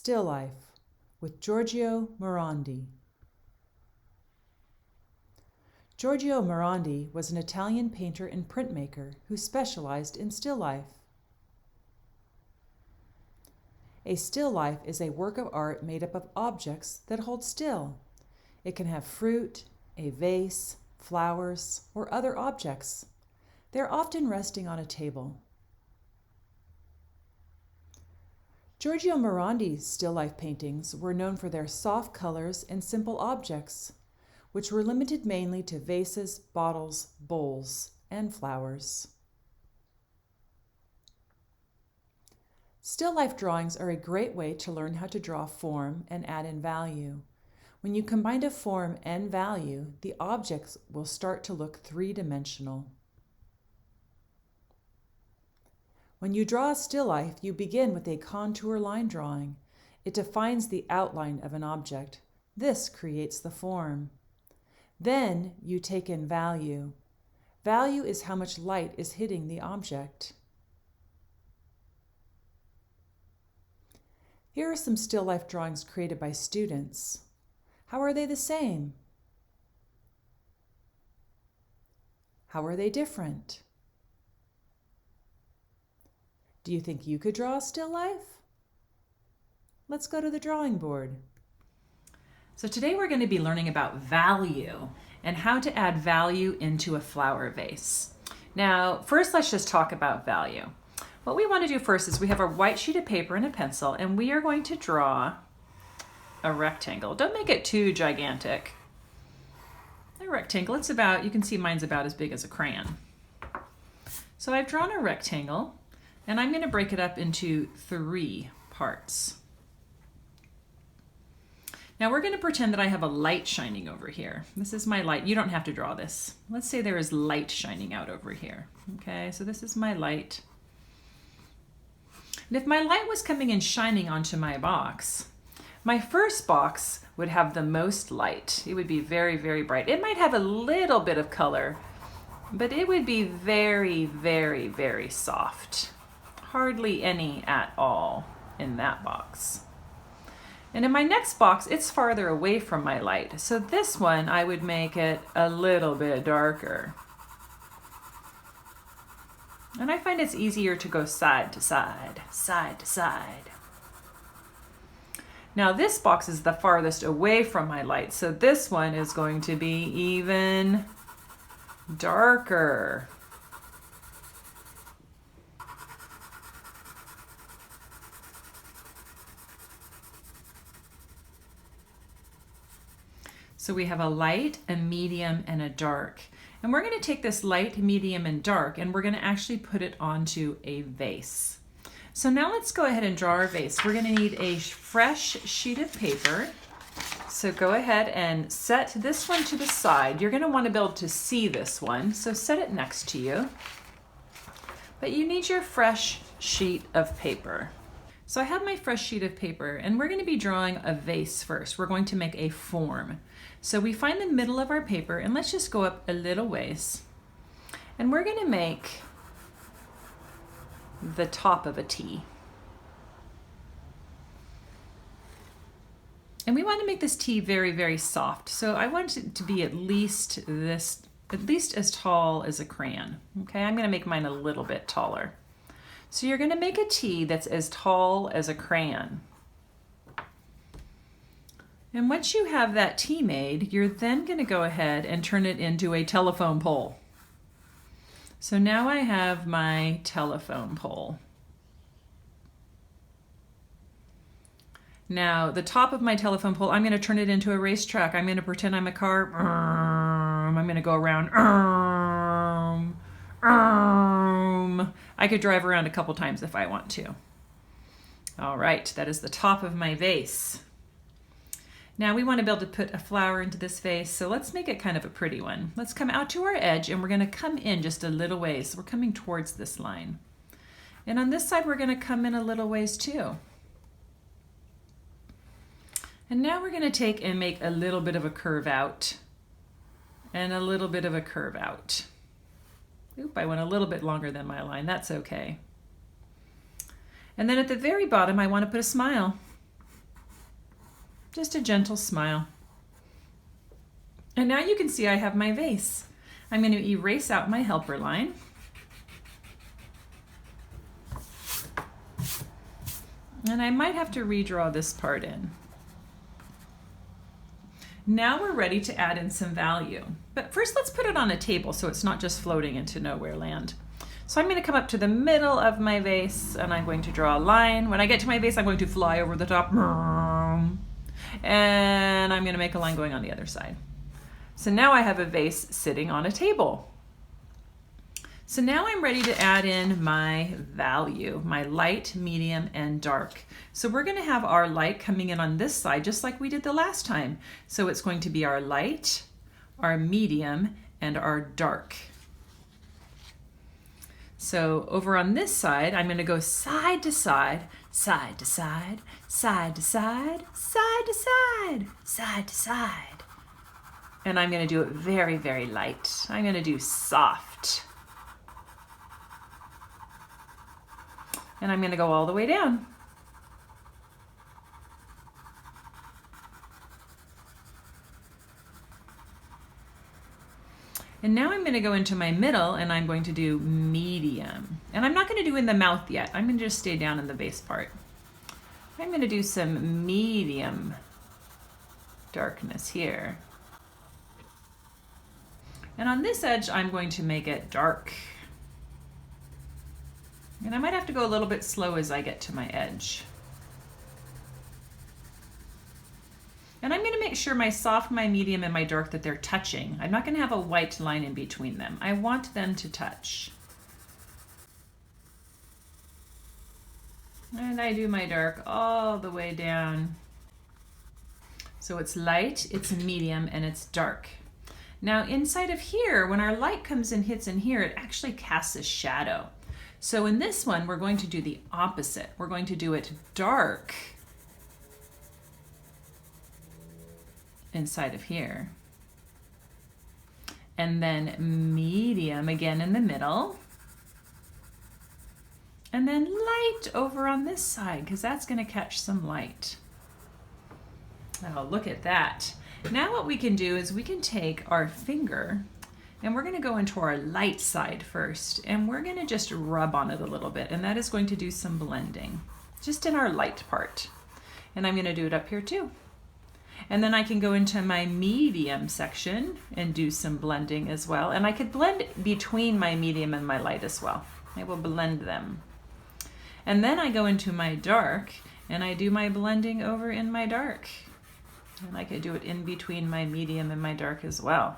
Still Life with Giorgio Morandi. Giorgio Morandi was an Italian painter and printmaker who specialized in still life. A still life is a work of art made up of objects that hold still. It can have fruit, a vase, flowers, or other objects. They're often resting on a table. Giorgio Morandi's still life paintings were known for their soft colors and simple objects, which were limited mainly to vases, bottles, bowls, and flowers. Still life drawings are a great way to learn how to draw form and add in value. When you combine a form and value, the objects will start to look three-dimensional. When you draw a still life, you begin with a contour line drawing. It defines the outline of an object. This creates the form. Then you take in value. Value is how much light is hitting the object. Here are some still life drawings created by students. How are they the same? How are they different? Do you think you could draw a still life? Let's go to the drawing board. So today we're going to be learning about value and how to add value into a flower vase. Now, first let's just talk about value. What we want to do first is we have a white sheet of paper and a pencil, and we are going to draw a rectangle. Don't make it too gigantic. A rectangle, it's about, you can see mine's about as big as a crayon. So I've drawn a rectangle, and I'm going to break it up into 3 parts. Now we're going to pretend that I have a light shining over here. This is my light. You don't have to draw this. Let's say there is light shining out over here. Okay, so this is my light. And if my light was coming and shining onto my box, my first box would have the most light. It would be very, very bright. It might have a little bit of color, but it would be very, very, very soft. Hardly any at all in that box. And in my next box, it's farther away from my light. So this one, I would make it a little bit darker. And I find it's easier to go side to side, side to side. Now this box is the farthest away from my light, so this one is going to be even darker. So we have a light, a medium, and a dark. And we're going to take this light, medium, and dark, and we're going to actually put it onto a vase. So now let's go ahead and draw our vase. We're going to need a fresh sheet of paper. So go ahead and set this one to the side. You're going to want to be able to see this one, so set it next to you. But you need your fresh sheet of paper. So I have my fresh sheet of paper, and we're going to be drawing a vase first. We're going to make a form. So we find the middle of our paper, and let's just go up a little ways. And we're going to make the top of a T. And we want to make this T very, very soft. So I want it to be at least as tall as a crayon. Okay, I'm going to make mine a little bit taller. So you're going to make a T that's as tall as a crayon. And once you have that T made, you're then going to go ahead and turn it into a telephone pole. So now I have my telephone pole. Now the top of my telephone pole, I'm going to turn it into a racetrack. I'm going to pretend I'm a car. I'm going to go around. I could drive around a couple times if I want to. All right, that is the top of my vase. Now we want to be able to put a flower into this vase, so let's make it kind of a pretty one. Let's come out to our edge, and we're going to come in just a little ways. So we're coming towards this line. And on this side, we're going to come in a little ways too. And now we're going to take and make a little bit of a curve out, and a little bit of a curve out. Oop, I went a little bit longer than my line. That's okay. And then at the very bottom, I want to put a smile. Just a gentle smile. And now you can see I have my vase. I'm going to erase out my helper line. And I might have to redraw this part in. Now we're ready to add in some value. But first let's put it on a table so it's not just floating into nowhere land. So I'm going to come up to the middle of my vase and I'm going to draw a line. When I get to my vase, I'm going to fly over the top. And I'm going to make a line going on the other side. So now I have a vase sitting on a table. So now I'm ready to add in my value, my light, medium, and dark. So we're going to have our light coming in on this side just like we did the last time. So it's going to be our light, our medium, and our dark. So over on this side, I'm going to go side to side, side to side, side to side, side to side, side to side. And I'm going to do it very, very light. I'm going to do soft. And I'm going to go all the way down. And now I'm going to go into my middle and I'm going to do medium. And I'm not going to do in the mouth yet. I'm going to just stay down in the base part. I'm going to do some medium darkness here. And on this edge, I'm going to make it dark. And I might have to go a little bit slow as I get to my edge. And I'm going to make sure my soft, my medium, and my dark that they're touching. I'm not going to have a white line in between them. I want them to touch. And I do my dark all the way down. So it's light, it's medium, and it's dark. Now inside of here, when our light comes and hits in here, it actually casts a shadow. So in this one, we're going to do the opposite. We're going to do it dark inside of here. And then medium again in the middle. And then light over on this side, because that's going to catch some light. Oh, look at that. Now what we can do is we can take our finger and we're going to go into our light side first, and we're going to just rub on it a little bit, and that is going to do some blending, just in our light part. And I'm going to do it up here too. And then I can go into my medium section and do some blending as well. And I could blend between my medium and my light as well. I will blend them. And then I go into my dark, and I do my blending over in my dark. And I could do it in between my medium and my dark as well.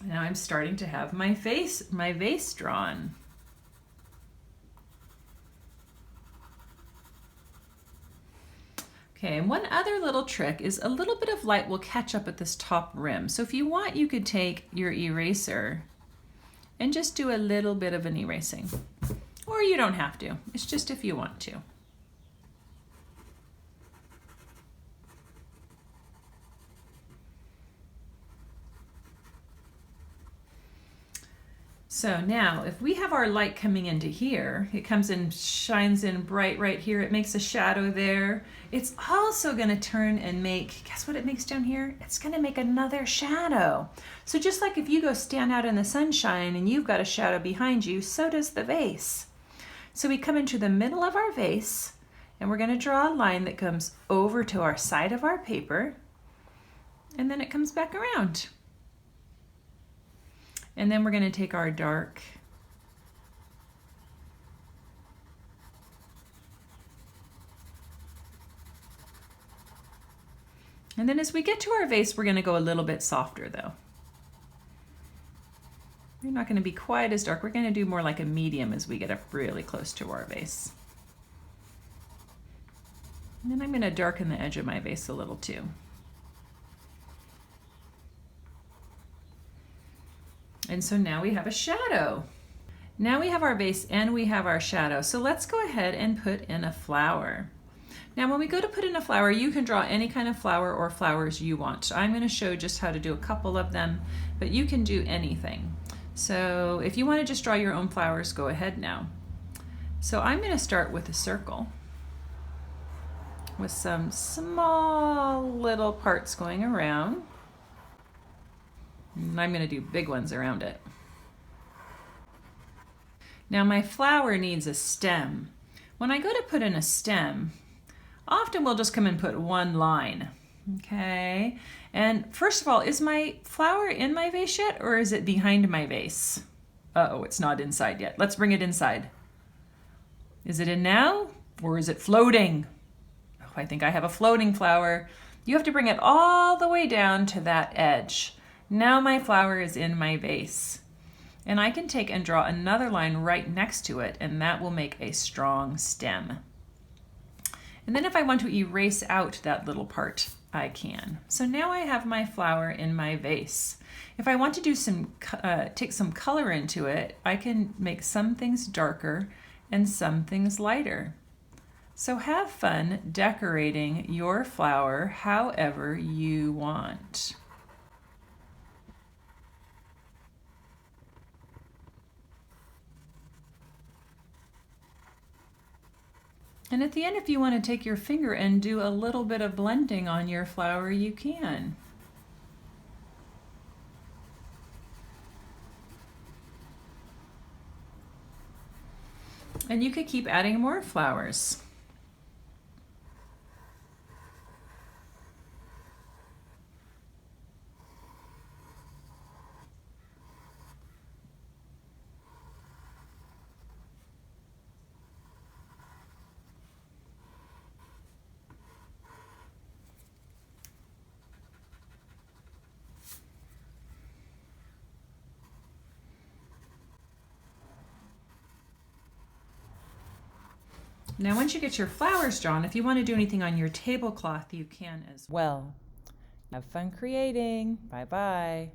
Now I'm starting to have my vase drawn. Okay, and one other little trick is a little bit of light will catch up at this top rim. So if you want, you could take your eraser and just do a little bit of an erasing. Or you don't have to, it's just if you want to. So now, if we have our light coming into here, it comes in, shines in bright right here, it makes a shadow there. It's also gonna turn and make, guess what it makes down here? It's gonna make another shadow. So just like if you go stand out in the sunshine and you've got a shadow behind you, so does the vase. So we come into the middle of our vase, and we're gonna draw a line that comes over to our side of our paper, and then it comes back around. And then we're going to take our dark and then as we get to our vase, we're going to go a little bit softer though. We're not going to be quite as dark. We're going to do more like a medium as we get up really close to our vase. And then I'm going to darken the edge of my vase a little too. And so now we have a shadow. Now we have our vase and we have our shadow. So let's go ahead and put in a flower. Now when we go to put in a flower, you can draw any kind of flower or flowers you want. So I'm going to show just how to do a couple of them, but you can do anything. So if you want to just draw your own flowers, go ahead now. So I'm going to start with a circle. with some small little parts going around. And I'm going to do big ones around it. Now my flower needs a stem. When I go to put in a stem, often we'll just come and put one line. Okay, and first of all, is my flower in my vase yet, or is it behind my vase? Uh-oh, it's not inside yet. Let's bring it inside. Is it in now, or is it floating? Oh, I think I have a floating flower. You have to bring it all the way down to that edge. Now my flower is in my vase. And I can take and draw another line right next to it, and that will make a strong stem. And then if I want to erase out that little part, I can. So now I have my flower in my vase. If I want to do take some color into it, I can make some things darker and some things lighter. So have fun decorating your flower however you want. And at the end, if you want to take your finger and do a little bit of blending on your flower, you can. And you could keep adding more flowers. Now once you get your flowers drawn, if you want to do anything on your tablecloth, you can as well. Have fun creating. Bye-bye.